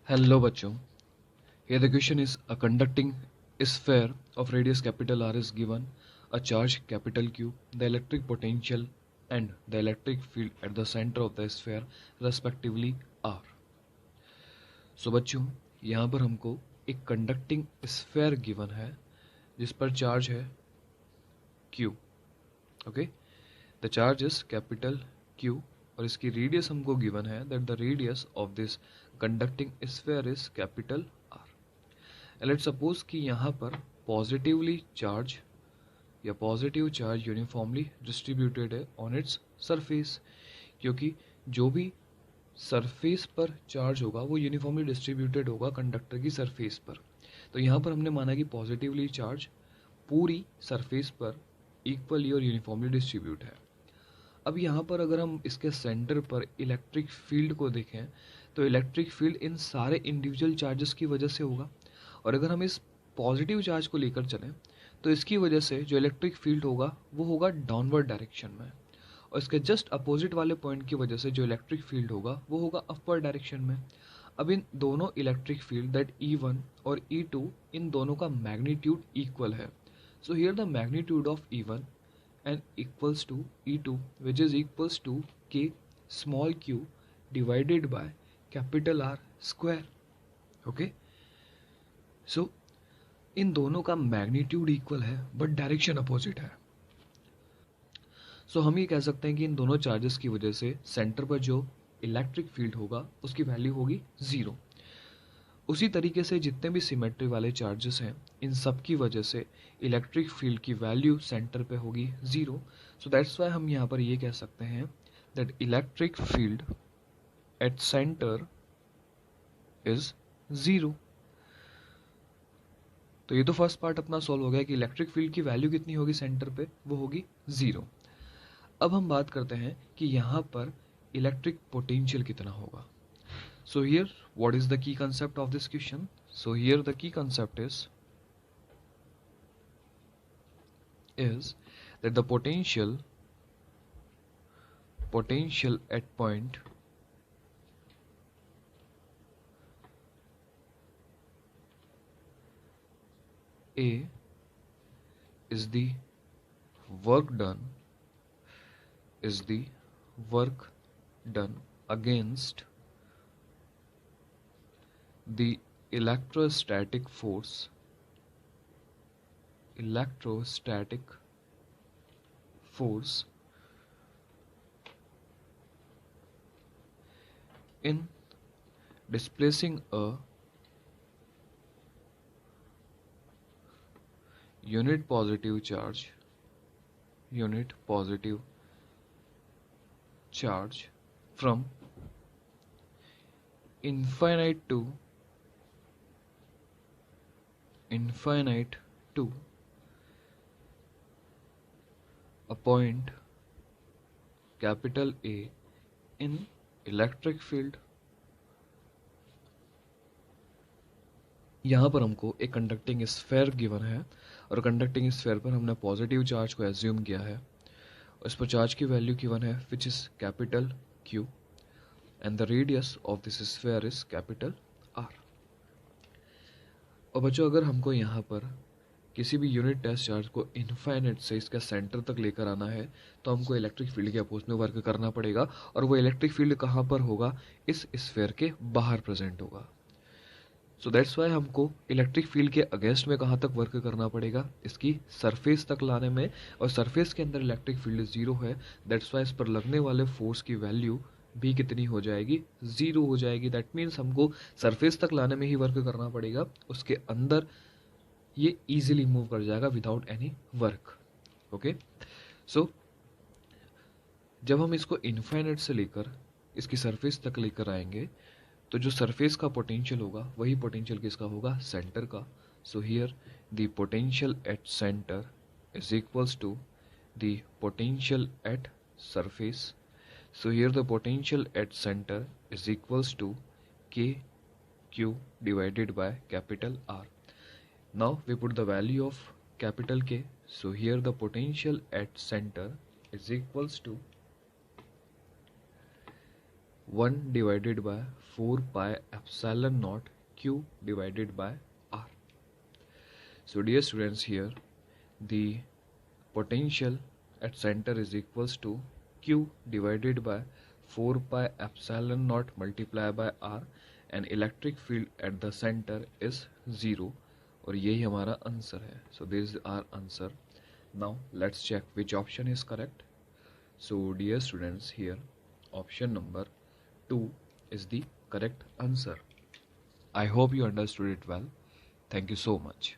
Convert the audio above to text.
Hello बच्चों. Here the question is a conducting sphere of radius capital R is given a charge capital Q, the electric potential and the electric field at the center of the sphere respectively are. So बच्चों यहाँ पर हमको एक conducting sphere given है जिस पर charge है Q. Okay? The charge is capital Q और इसकी रेडियस हमको गिवन है that the radius of this conducting sphere is capital R. Let's suppose कि यहाँ पर पॉजिटिवली चार्ज या पॉजिटिव चार्ज यूनिफॉर्मली डिस्ट्रीब्यूटेड है ऑन इट्स सरफेस, क्योंकि जो भी सरफेस पर चार्ज होगा वो यूनिफॉर्मली डिस्ट्रीब्यूटेड होगा कंडक्टर की सरफेस पर. तो यहाँ पर हमने माना कि पॉजिटिवली चार्ज पूरी सरफेस पर इक्वली और यूनिफॉर्मली डिस्ट्रीब्यूट है. अब यहाँ पर अगर हम इसके सेंटर पर इलेक्ट्रिक फील्ड को देखें तो इलेक्ट्रिक फील्ड इन सारे इंडिविजुअल चार्जेस की वजह से होगा, और अगर हम इस पॉजिटिव चार्ज को लेकर चलें तो इसकी वजह से जो इलेक्ट्रिक फील्ड होगा वो होगा डाउनवर्ड डायरेक्शन में, और इसके जस्ट अपोजिट वाले पॉइंट की वजह से जो इलेक्ट्रिक फील्ड होगा वो होगा अपवर्ड डायरेक्शन में. अब इन दोनों इलेक्ट्रिक फील्ड दैट E1 और E2 इन दोनों का मैग्नीट्यूड इक्वल है. सो here the magnitude of E1 and equals to E2, which is equals to K small q divided by capital R square. Okay, so इन दोनों का magnitude equal है but direction opposite है. सो हम ये कह सकते हैं कि इन दोनों चार्जेस की वजह से सेंटर पर जो इलेक्ट्रिक फील्ड होगा उसकी वैल्यू होगी 0. उसी तरीके से जितने भी सिमेट्री वाले चार्जेस हैं इन सब की वजह से इलेक्ट्रिक फील्ड की वैल्यू सेंटर पे होगी 0. सो दैट्स वाई हम यहाँ पर ये कह सकते हैं that electric field at centre is 0. तो ये तो फर्स्ट पार्ट अपना सॉल्व हो गया कि इलेक्ट्रिक फील्ड की वैल्यू कितनी होगी सेंटर पे, वो होगी 0. अब हम बात करते हैं कि यहाँ पर इलेक्ट्रिक पोटेंशियल कितना होगा. So here, what is the key concept of this question? So here the key concept is that the potential at point A is the work done against the electrostatic force in displacing a unit positive charge from infinite to a point capital A in electric field. यहाँ पर हमको एक conducting sphere given है और conducting sphere पर हमने positive charge को assume किया है और इस पर चार्ज की वैल्यू गिवन है which is capital Q and the radius of this sphere is capital R. और बच्चों अगर हमको यहाँ पर किसी भी यूनिट टेस्ट चार्ज को इनफाइनाइट से इसका सेंटर तक लेकर आना है तो हमको इलेक्ट्रिक फील्ड के अपोज में वर्क करना पड़ेगा, और वो इलेक्ट्रिक फील्ड कहाँ पर होगा, इस स्फीयर के बाहर प्रेजेंट होगा. सो दैट्स वाई हमको इलेक्ट्रिक फील्ड के अगेंस्ट में कहाँ तक वर्क करना पड़ेगा, इसकी सरफेस तक लाने में, और सरफेस के अंदर इलेक्ट्रिक फील्ड 0 है. दैट्स वाई इस पर लगने वाले फोर्स की वैल्यू भी कितनी हो जाएगी, 0 हो जाएगी. दैट मीन्स हमको सरफेस तक लाने में ही वर्क करना पड़ेगा, उसके अंदर ये इजीली मूव कर जाएगा विदाउट एनी वर्क. ओके, सो जब हम इसको इनफाइनाइट से लेकर इसकी सरफेस तक लेकर आएंगे तो जो सरफेस का पोटेंशियल होगा वही पोटेंशियल किसका होगा, सेंटर का. So here the potential at centre is equals to the potential at surface. So here the potential at center is equals to KQ divided by capital R. Now we put the value of capital K. So here the potential at center is equals to 1 divided by 4 pi epsilon naught q divided by r. So dear students, here the potential at center is equals to q divided by 4 pi epsilon naught multiplied by r, and electric field at the center is 0, और यही हमारा answer है. So this is our answer. Now let's check which option is correct. So dear students, here option number 2 is the correct answer. I hope you understood it well. Thank you so much.